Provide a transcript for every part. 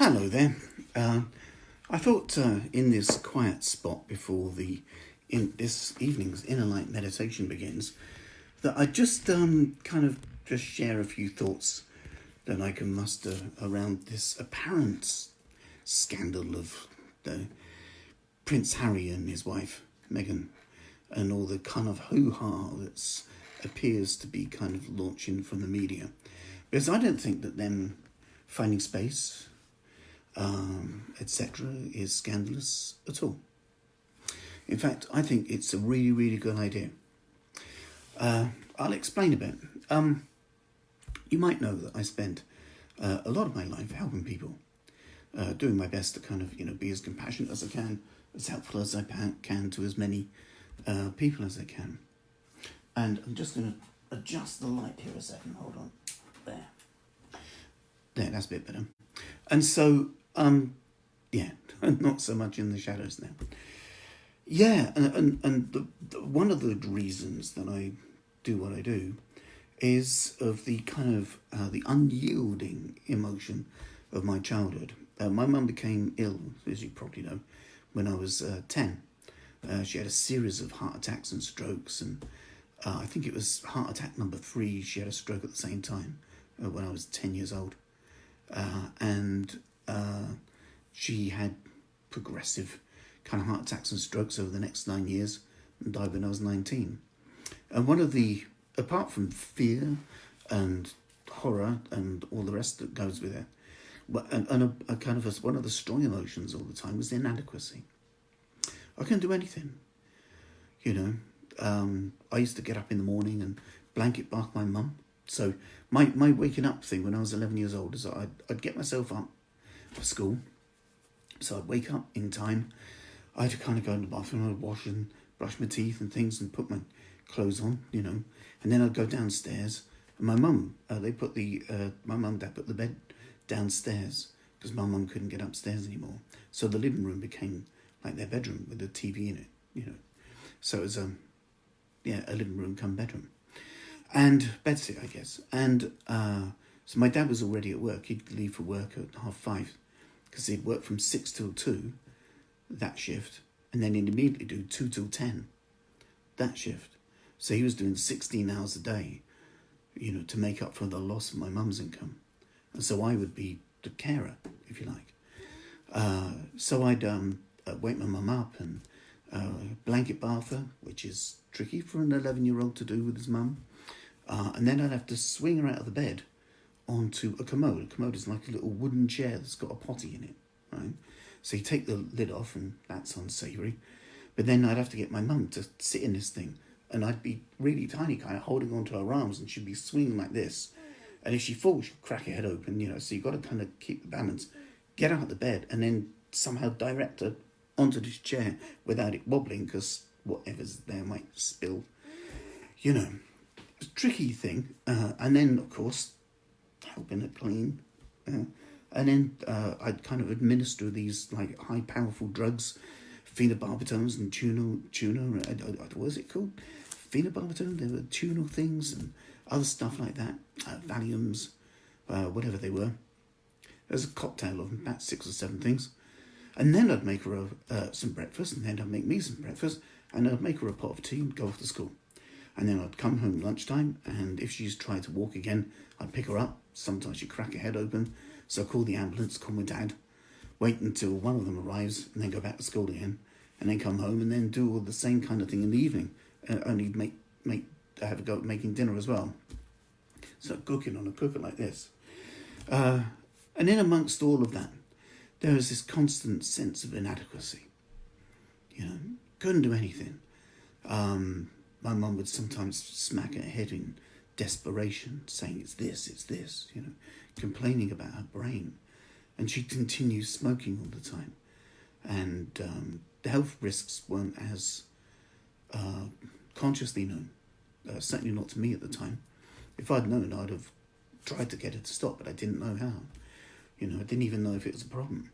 Hello there. I thought in this quiet spot before this evening's inner light meditation begins, that I'd just kind of just share a few thoughts that I can muster around this apparent scandal of Prince Harry and his wife Meghan, and all the kind of hoo-ha that appears to be kind of launching from the media, because I don't think that them finding space, etc., is scandalous at all. In fact, I think it's a really, really good idea. I'll explain a bit. You might know that I spent a lot of my life helping people, doing my best to kind of, be as compassionate as I can, as helpful as I can to as many people as I can. And I'm just going to adjust the light here a second. Hold on. There, that's a bit better. And so, not so much in the shadows now. Yeah, and one of the reasons that I do what I do is of the kind of the unyielding emotion of my childhood. My mum became ill, as you probably know, when I was 10. She had a series of heart attacks and strokes, and I think it was heart attack number 3. She had a stroke at the same time when I was 10 years old. And she had progressive kind of heart attacks and strokes over the next 9 years and died when I was 19. And one of the, apart from fear and horror and all the rest that goes with it, and a kind of one of the strong emotions all the time was inadequacy. I couldn't do anything. I used to get up in the morning and blanket bath my mum. So my waking up thing when I was 11 years old is that I'd get myself up for school. So I'd wake up in time. I had to kind of go in the bathroom, I'd wash and brush my teeth and things and put my clothes on, and then I'd go downstairs. And my mum, my mum and dad put the bed downstairs because my mum couldn't get upstairs anymore. So the living room became like their bedroom with a TV in it, So it was a living room come bedroom. And bedsit, I guess. And so my dad was already at work. He'd leave for work at 5:30 because he'd work from 6 till 2, that shift. And then he'd immediately do 2 till 10, that shift. So he was doing 16 hours a day, to make up for the loss of my mum's income. And so I would be the carer, if you like. So I'd wake my mum up and blanket bath her, which is tricky for an 11-year-old to do with his mum. And then I'd have to swing her out of the bed onto a commode. A commode is like a little wooden chair that's got a potty in it, right? So you take the lid off, and that's unsavoury. But then I'd have to get my mum to sit in this thing, and I'd be really tiny, kind of holding onto her arms, and she'd be swinging like this. And if she falls, she'd crack her head open, so you've got to kind of keep the balance, get out of the bed, and then somehow direct her onto this chair without it wobbling, because whatever's there might spill, tricky thing. And then, of course, helping her clean. And then I'd kind of administer these like high powerful drugs, phenobarbitons and what was it called? Phenobarbital, there were tunal things and other stuff like that, Valiums, whatever they were. There's a cocktail of them, about 6 or 7 things. And then I'd make her some breakfast, and then I'd make me some breakfast, and I'd make her a pot of tea and go off to school. And then I'd come home lunchtime, and if she's tried to walk again, I'd pick her up. Sometimes she'd crack her head open, so I'd call the ambulance, call my dad, wait until one of them arrives, and then go back to school again, and then come home and then do all the same kind of thing in the evening, only have a go at making dinner as well. So cooking on a cooker like this. And then amongst all of that, there was this constant sense of inadequacy. Couldn't do anything. My mum would sometimes smack her head in desperation, saying it's this, complaining about her brain. And she'd continue smoking all the time. And the health risks weren't as consciously known, certainly not to me at the time. If I'd known, I'd have tried to get her to stop, but I didn't know how. I didn't even know if it was a problem.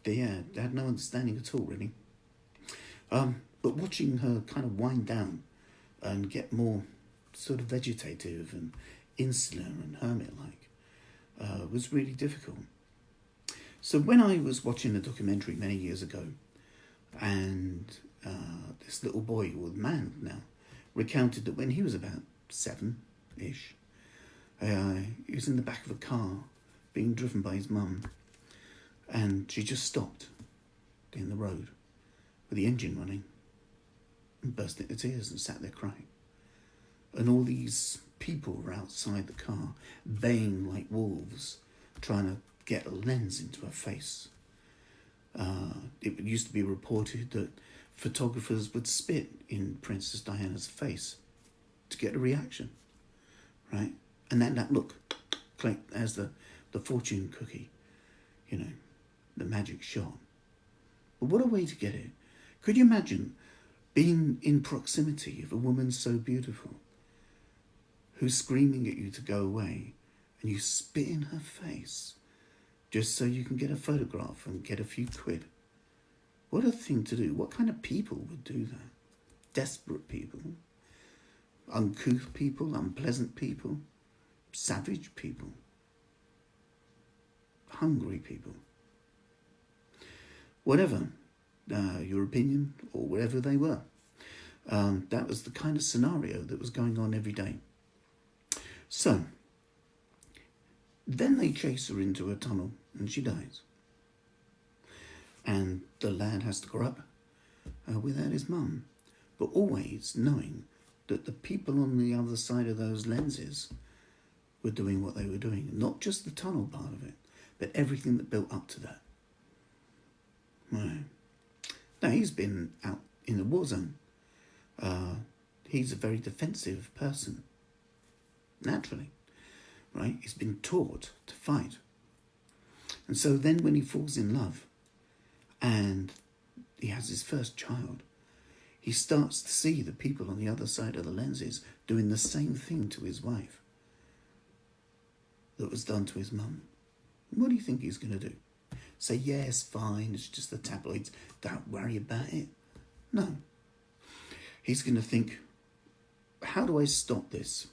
They had no understanding at all, really. But watching her kind of wind down and get more sort of vegetative and insular and hermit-like, was really difficult. So when I was watching a documentary many years ago, and this little boy, or man now, recounted that when he was about 7-ish, he was in the back of a car being driven by his mum, and she just stopped in the road with the engine running and burst into tears and sat there crying. And all these people were outside the car, baying like wolves, trying to get a lens into her face. It used to be reported that photographers would spit in Princess Diana's face to get a reaction, right? And then that look, click, as the fortune cookie, the magic shot. But what a way to get it. Could you imagine being in proximity of a woman so beautiful who's screaming at you to go away, and you spit in her face just so you can get a photograph and get a few quid? What a thing to do. What kind of people would do that? Desperate people, uncouth people, unpleasant people, savage people, hungry people. Whatever your opinion, or wherever they were, that was the kind of scenario that was going on every day. So then they chase her into a tunnel and she dies. And the lad has to grow up without his mum, but always knowing that the people on the other side of those lenses were doing what they were doing. Not just the tunnel part of it, but everything that built up to that. Right. Now, he's been out in the war zone. He's a very defensive person, naturally, right? He's been taught to fight. And so then when he falls in love and he has his first child, he starts to see the people on the other side of the lenses doing the same thing to his wife that was done to his mum. What do you think he's going to do? Say, yes, fine, it's just the tabloids, don't worry about it? No. He's going to think, how do I stop this?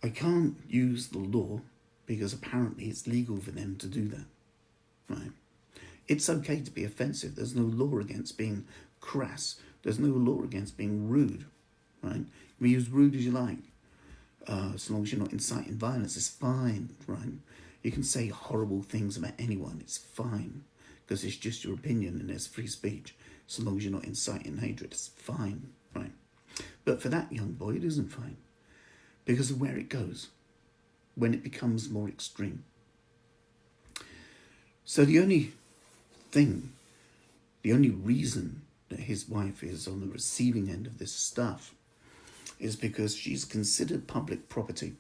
I can't use the law because apparently it's legal for them to do that, right? It's okay to be offensive. There's no law against being crass. There's no law against being rude, right? You can be as rude as you like. As long as you're not inciting violence, it's fine, right? You can say horrible things about anyone, it's fine, because it's just your opinion and there's free speech. So long as you're not inciting hatred, it's fine, right? But for that young boy, it isn't fine, because of where it goes, when it becomes more extreme. So the only reason that his wife is on the receiving end of this stuff is because she's considered public property.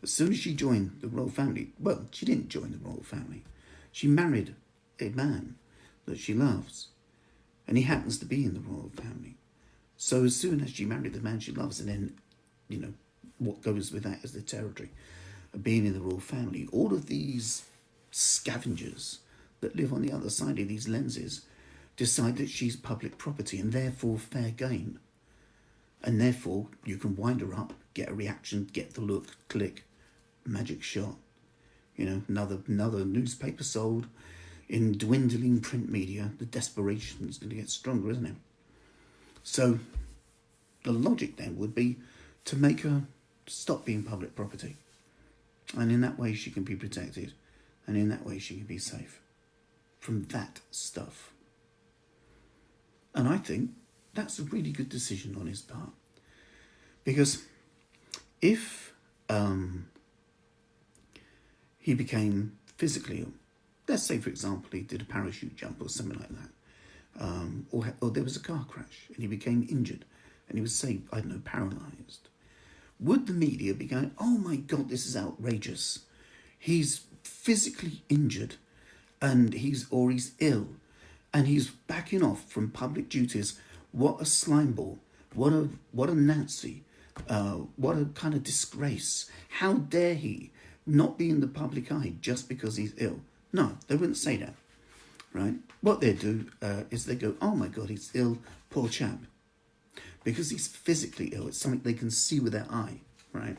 As soon as she joined the royal family, well, she didn't join the royal family. She married a man that she loves, and he happens to be in the royal family. So as soon as she married the man she loves, and then, what goes with that is the territory of being in the royal family, all of these scavengers that live on the other side of these lenses decide that she's public property and therefore fair game. And therefore, you can wind her up, get a reaction, get the look, click, magic shot. Another newspaper sold. In dwindling print media, the desperation is going to get stronger, isn't it? So the logic then would be to make her stop being public property. And in that way she can be protected. And in that way she can be safe from that stuff. And I think that's a really good decision on his part. Because if he became physically ill, let's say, for example, he did a parachute jump or something like that, or there was a car crash and he became injured and he was, say, I don't know, paralysed, would the media be going, oh my God, this is outrageous. He's physically injured and he's ill and he's backing off from public duties. What a slimeball. What a Nazi. What a kind of disgrace. How dare he not be in the public eye just because he's ill? No, they wouldn't say that, right? What they do is they go, oh my God, he's ill, poor chap. Because he's physically ill. It's something they can see with their eye, right?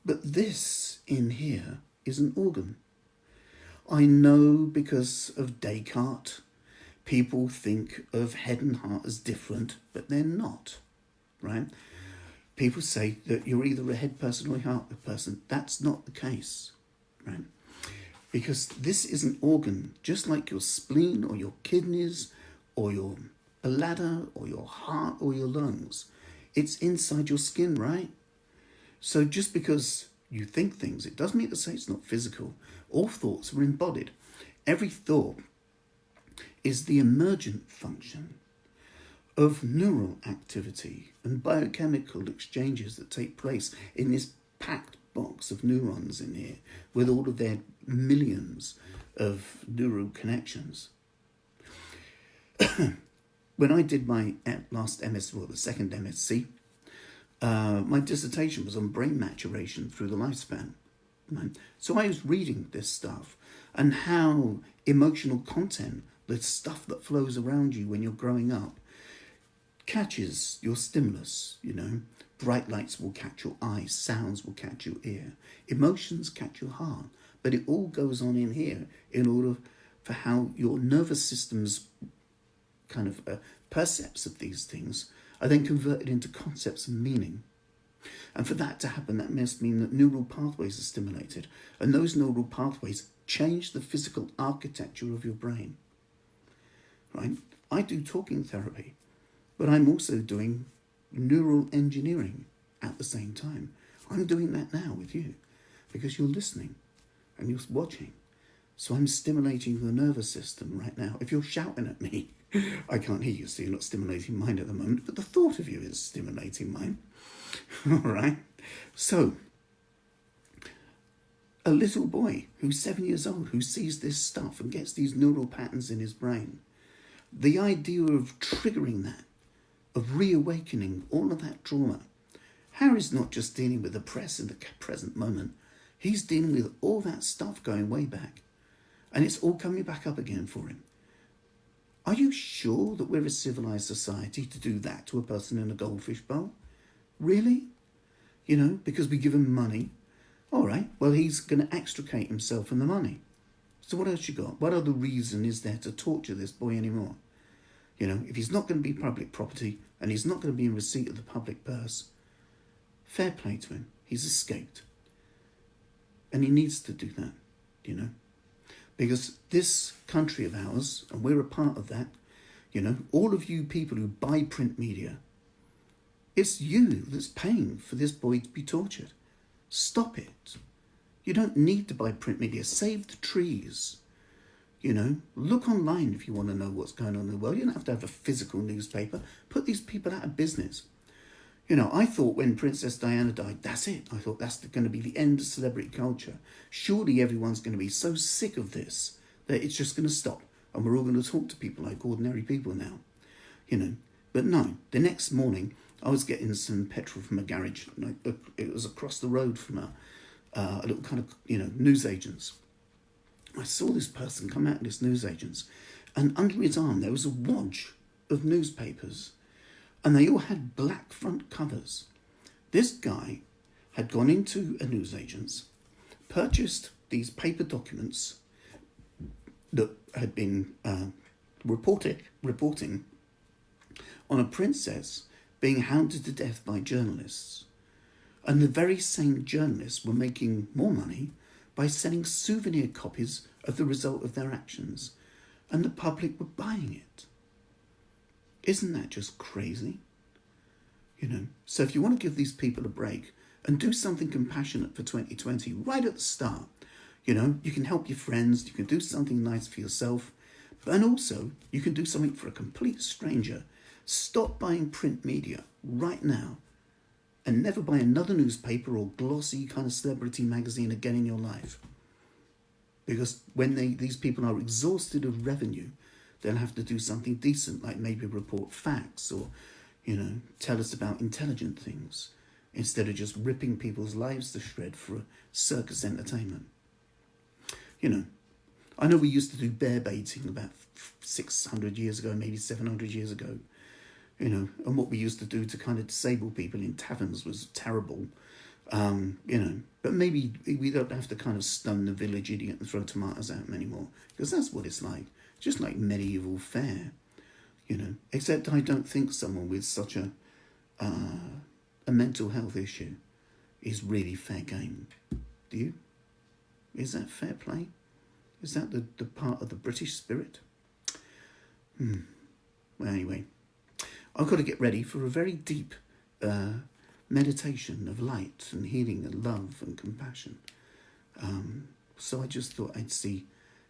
But this in here is an organ. I know because of Descartes, people think of head and heart as different, but they're not, right? People say that you're either a head person or a heart person. That's not the case, right? Because this is an organ, just like your spleen or your kidneys or your bladder or your heart or your lungs. It's inside your skin, right? So just because you think things, it doesn't mean to say it's not physical. All thoughts are embodied. Every thought is the emergent function of neural activity and biochemical exchanges that take place in this packed box of neurons in here with all of their millions of neural connections. When I did my last MS, or the second MSc, my dissertation was on brain maturation through the lifespan. Right? So I was reading this stuff and how emotional content, the stuff that flows around you when you're growing up, catches your stimulus, Bright lights will catch your eye, sounds will catch your ear, emotions catch your heart. But it all goes on in here in order for how your nervous system's kind of percepts of these things are then converted into concepts of meaning. And for that to happen, that must mean that neural pathways are stimulated. And those neural pathways change the physical architecture of your brain. Right? I do talking therapy, but I'm also doing neural engineering at the same time. I'm doing that now with you because you're listening and you're watching. So I'm stimulating your nervous system right now. If you're shouting at me, I can't hear you, so you're not stimulating mine at the moment, but the thought of you is stimulating mine. All right? So, a little boy who's 7 years old, who sees this stuff and gets these neural patterns in his brain, the idea of triggering that, of reawakening all of that trauma. Harry's not just dealing with the press in the present moment. He's dealing with all that stuff going way back. And it's all coming back up again for him. Are you sure that we're a civilized society to do that to a person in a goldfish bowl? Really? Because we give him money. All right, well, he's going to extricate himself from the money. So what else you got? What other reason is there to torture this boy anymore? If he's not going to be public property and he's not going to be in receipt of the public purse, fair play to him. He's escaped. And he needs to do that, Because this country of ours, and we're a part of that, all of you people who buy print media, it's you that's paying for this boy to be tortured. Stop it. You don't need to buy print media. Save the trees. Look online if you want to know what's going on in the world. You don't have to have a physical newspaper. Put these people out of business. I thought when Princess Diana died, that's it. I thought that's going to be the end of celebrity culture. Surely everyone's going to be so sick of this that it's just going to stop. And we're all going to talk to people like ordinary people now. But no, the next morning I was getting some petrol from a garage. It was across the road from a little kind of, newsagents. I saw this person come out of this newsagents, and under his arm there was a wodge of newspapers, and they all had black front covers. This guy had gone into a newsagent's, purchased these paper documents that had been reporting on a princess being hounded to death by journalists. And the very same journalists were making more money by selling souvenir copies of the result of their actions. And the public were buying it. Isn't that just crazy? So if you want to give these people a break and do something compassionate for 2020 right at the start, you can help your friends, you can do something nice for yourself, and also you can do something for a complete stranger. Stop buying print media right now and never buy another newspaper or glossy kind of celebrity magazine again in your life. Because when these people are exhausted of revenue, they'll have to do something decent, like maybe report facts or, tell us about intelligent things, instead of just ripping people's lives to shred for a circus entertainment. I know we used to do bear baiting about 600 years ago, maybe 700 years ago, and what we used to do to kind of disable people in taverns was terrible. But maybe we don't have to kind of stun the village idiot and throw tomatoes at him anymore, because that's what it's like, just like medieval fare, Except I don't think someone with such a mental health issue is really fair game. Do you? Is that fair play? Is that the part of the British spirit? Well, anyway, I've got to get ready for a very deep meditation of light and healing and love and compassion. So I just thought I'd see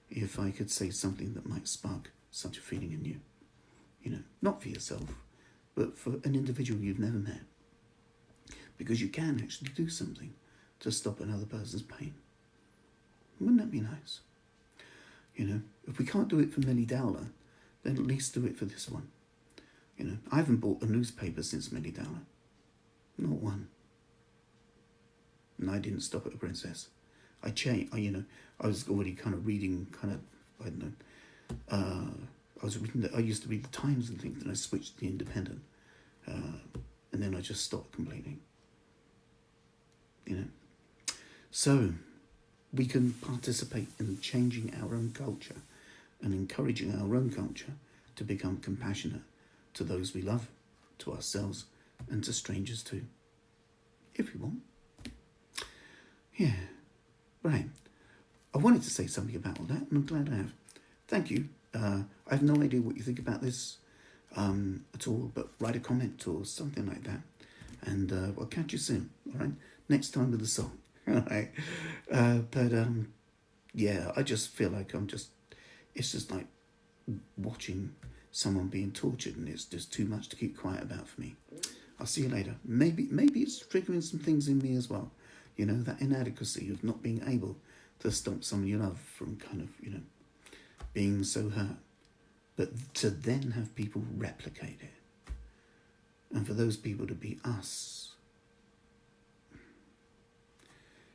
if I could say something that might spark such a feeling in you. Not for yourself, but for an individual you've never met. Because you can actually do something to stop another person's pain. Wouldn't that be nice? If we can't do it for Millie Dowler, then at least do it for this one. I haven't bought a newspaper since Millie Dowler. Not one. And I didn't stop at a princess. I changed. I was already kind of reading, I don't know. I used to read the Times and things, and I switched to the Independent, and then I just stopped completely. So we can participate in changing our own culture and encouraging our own culture to become compassionate to those we love, to ourselves, and to strangers too, if we want. Yeah, right. I wanted to say something about all that, and I'm glad I have. Thank you. I have no idea what you think about this at all, but write a comment or something like that, and I'll catch you soon. All right, next time with a song. All right, yeah, I just feel like it's just like watching someone being tortured, and it's just too much to keep quiet about for me. I'll see you later. Maybe it's triggering some things in me as well. That inadequacy of not being able to stop someone you love from kind of, being so hurt. But to then have people replicate it. And for those people to be us.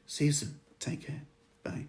See you soon. Take care. Bye.